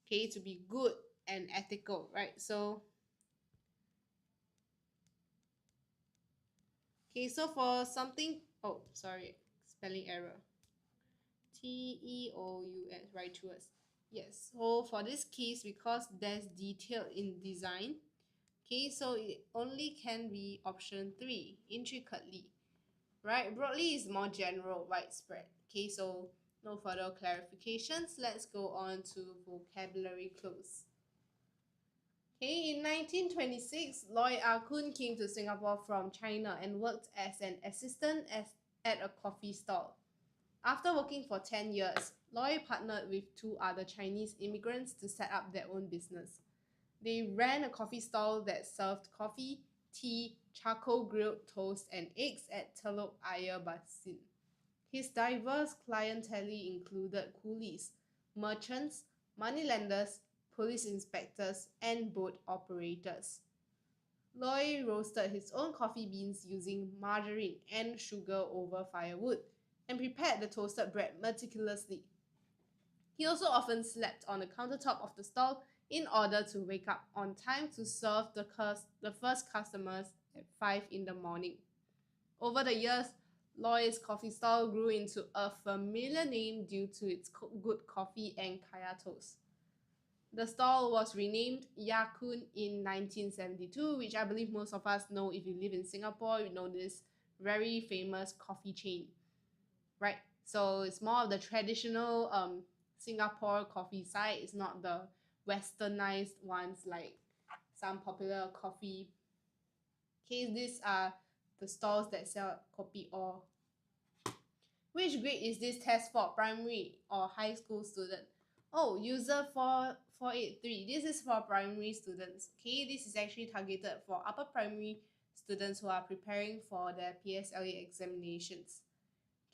Okay, to be good and ethical, right? So okay, so for something, oh sorry, spelling error. Teous, righteous. Yes, so for this case, because there's detail in design, okay, so it only can be option 3, intricately. Right, broadly is more general, widespread. Okay, so no further clarifications. Let's go on to vocabulary clues. Okay, in 1926, Loy Ah Kun came to Singapore from China and worked as an assistant at a coffee stall. After working for 10 years, Loy partnered with 2 other Chinese immigrants to set up their own business. They ran a coffee stall that served coffee, tea, charcoal grilled toast, and eggs at Telok Ayer Basin. His diverse clientele included coolies, merchants, moneylenders, police inspectors, and boat operators. Loy roasted his own coffee beans using margarine and sugar over firewood and prepared the toasted bread meticulously. He also often slept on the countertop of the stall in order to wake up on time to serve the first customers at 5 in the morning. Over the years, Loy's coffee stall grew into a familiar name due to its good coffee and kaya toast. The stall was renamed Ya Kun in 1972, which I believe most of us know. If you live in Singapore, you know this very famous coffee chain, right? So it's more of the traditional Singapore coffee side. It's not the westernized ones like some popular coffee. Okay, these are the stalls that sell kopi or. Which grade is this test for, primary or high school student? Oh, user 4483. This is for primary students. Okay, this is actually targeted for upper primary students who are preparing for their PSLE examinations.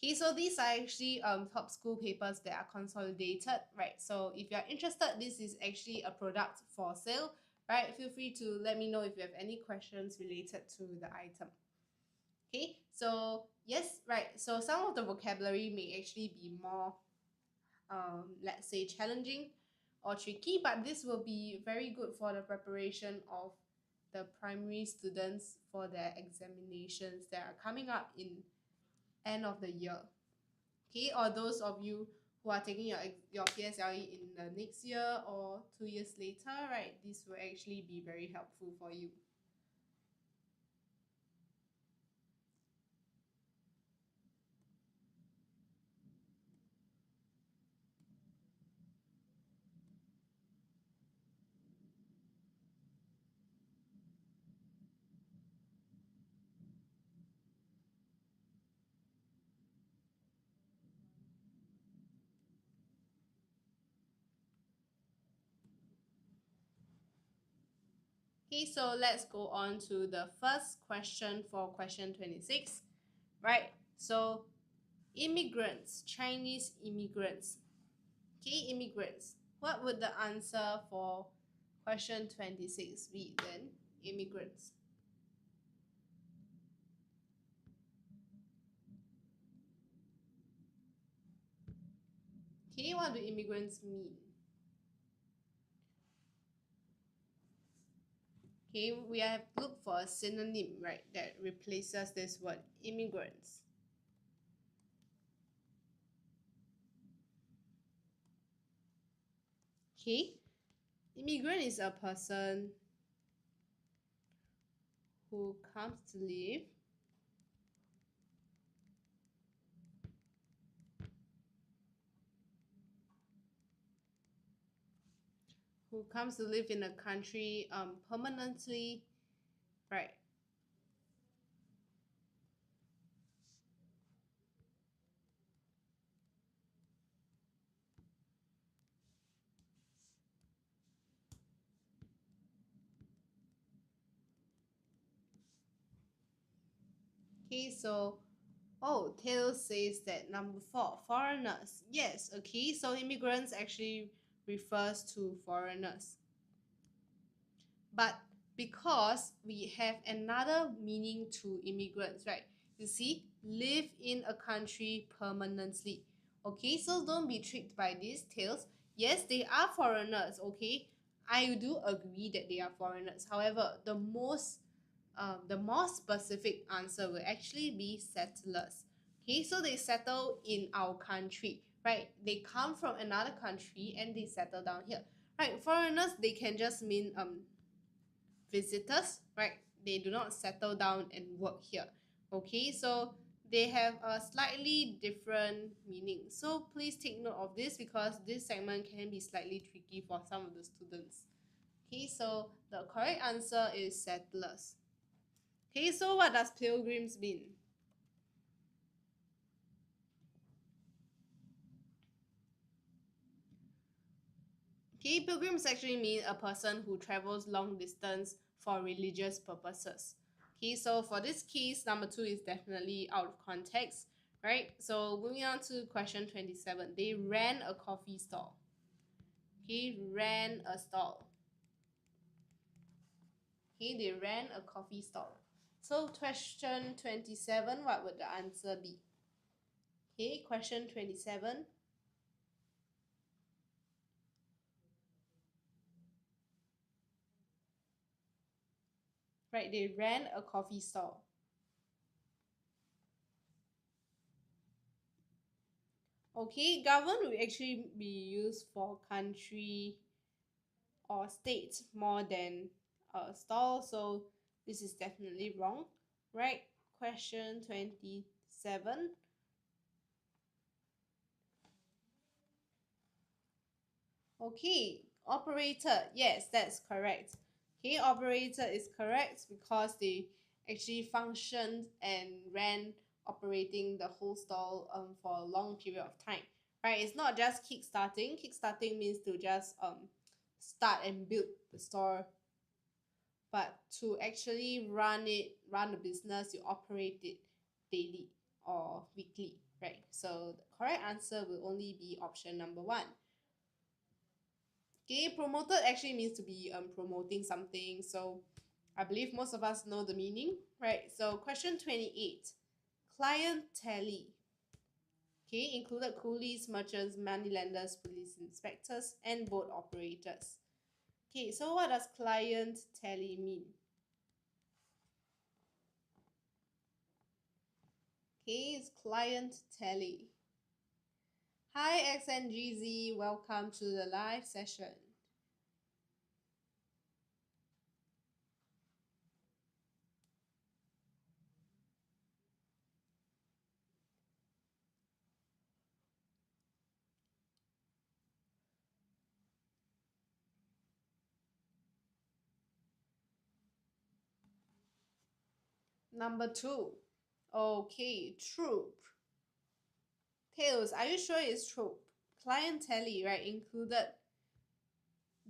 Okay, so these are actually top school papers that are consolidated, right? So if you're interested, this is actually a product for sale, right? Feel free to let me know if you have any questions related to the item. Okay, so yes, right. So some of the vocabulary may actually be more, let's say, challenging or tricky, but this will be very good for the preparation of the primary students for their examinations that are coming up in end of the year. Okay, or those of you who are taking your PSLE in the next year or 2 years later, right? This will actually be very helpful for you. Okay, so let's go on to the first question for question 26, right? So immigrants, Chinese immigrants. Okay, immigrants. What would the answer for question 26 be then? Immigrants. Okay, what do immigrants mean? Okay, we have to look for a synonym, right, that replaces this word, immigrants. Okay, immigrant is a person who comes to live in a country permanently, right? Okay, so Taylor says that number 4, foreigners. Yes, okay, so immigrants actually refers to foreigners. But because we have another meaning to immigrants, right? You see, live in a country permanently. Okay, so don't be tricked by these tales. Yes, they are foreigners, okay? I do agree that they are foreigners. However, the more specific answer will actually be settlers. Okay, so they settle in our country, right? They come from another country and they settle down here. Right, foreigners, they can just mean visitors, right? They do not settle down and work here. Okay, so they have a slightly different meaning. So please take note of this because this segment can be slightly tricky for some of the students. Okay, so the correct answer is settlers. Okay, so what does pilgrims mean? Okay, pilgrims actually mean a person who travels long distance for religious purposes. Okay, so for this case, number 2 is definitely out of context, right? So moving on to question 27. They ran a coffee stall. Okay, ran a stall. Okay, they ran a coffee stall. So question 27, what would the answer be? Okay, question 27. Right, they ran a coffee stall. Okay, government will actually be used for country or state more than a stall, so this is definitely wrong, right? Question 27. Okay, operator. Yes, that's correct. Okay, operator is correct because they actually functioned and ran operating the whole stall for a long period of time. Right? It's not just kickstarting. Kickstarting means to just start and build the store, but to actually run the business, you operate it daily or weekly, right? So the correct answer will only be option number 1. Okay, promoted actually means to be promoting something. So I believe most of us know the meaning, right? So question 28, client tally. Okay, included coolies, merchants, moneylenders, police inspectors, and boat operators. Okay, so what does client tally mean? Okay, it's client tally. Hi XNGZ, welcome to the live session. Number 2. Okay, troop. Tails, are you sure it's troop? Clientele, right? Included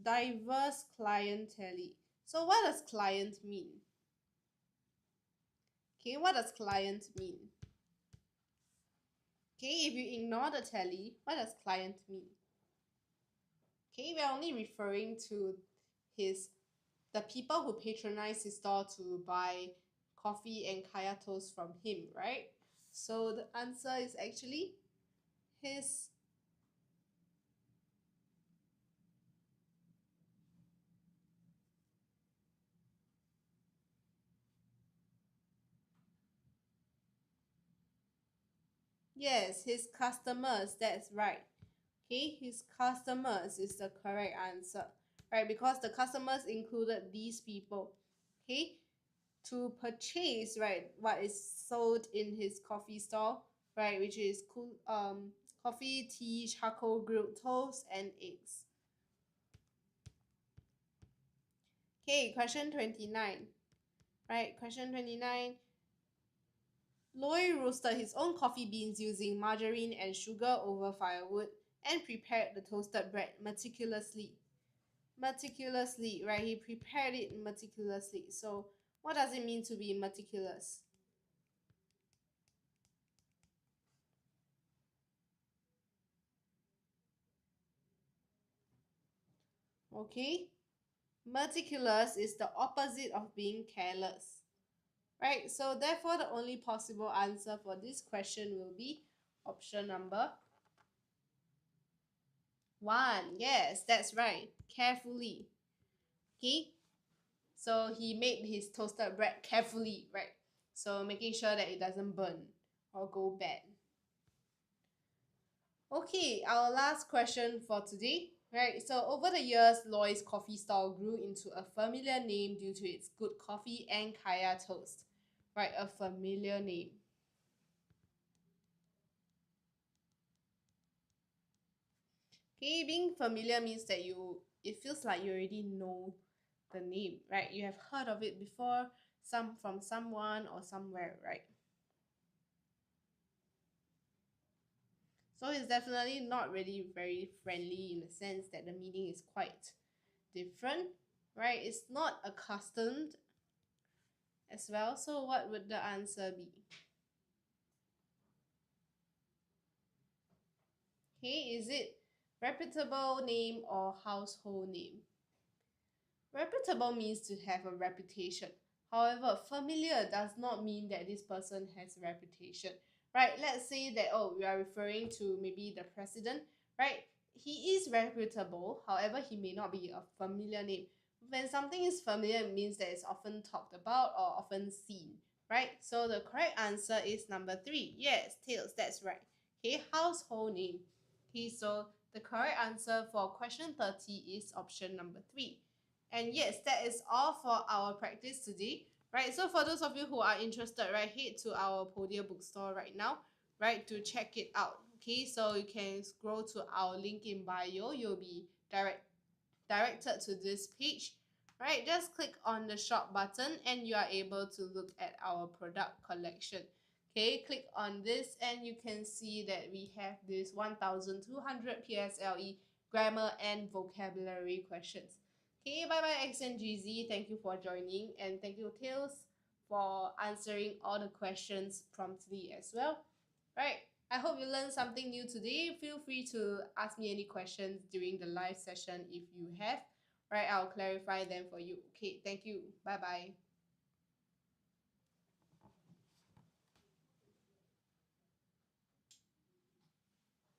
diverse clientele. So what does client mean? Okay, what does client mean? Okay, if you ignore the tally, what does client mean? Okay, we're only referring to the people who patronize his store to buy coffee and kaya toast from him, right? So the answer is actually his. Yes, his customers, that's right. Okay, his customers is the correct answer, right? Because the customers included these people, okay, to purchase, right, what is sold in his coffee stall, right, which is cool, coffee, tea, charcoal grilled toast, and eggs. Okay, question 29, right? Question 29. Loy roasted his own coffee beans using margarine and sugar over firewood and prepared the toasted bread meticulously. Meticulously, right? He prepared it meticulously. So, what does it mean to be meticulous? Okay, meticulous is the opposite of being careless, right? So, therefore, the only possible answer for this question will be option number 1. Yes, that's right. Carefully. Okay, so he made his toasted bread carefully, right? So making sure that it doesn't burn or go bad. Okay, our last question for today, right? So over the years, Loy's coffee stall grew into a familiar name due to its good coffee and kaya toast, right? A familiar name. Okay, being familiar means that it feels like you already know the name, right? You have heard of it before, from someone or somewhere, right? So it's definitely not really very friendly in the sense that the meaning is quite different, right? It's not accustomed as well. So what would the answer be? Okay, is it reputable name or household name? Reputable means to have a reputation. However, familiar does not mean that this person has a reputation, right? Let's say that, oh, we are referring to maybe the president, right? He is reputable, however, he may not be a familiar name. When something is familiar, it means that it's often talked about or often seen, right? So the correct answer is number 3. Yes, tails, that's right. Okay, household name. Okay, so the correct answer for question 30 is option number 3. And yes, that is all for our practice today. Right, so for those of you who are interested, right, head to our Podia bookstore right now, right, to check it out. Okay, so you can scroll to our link in bio. You'll be directed to this page. Right, just click on the shop button and you are able to look at our product collection. Okay, click on this and you can see that we have this 1200 PSLE grammar and vocabulary questions. Okay, bye bye X and GZ. Thank you for joining, and thank you Tails for answering all the questions promptly as well. Right, I hope you learned something new today. Feel free to ask me any questions during the live session if you have. Right, I'll clarify them for you. Okay, thank you. Bye bye.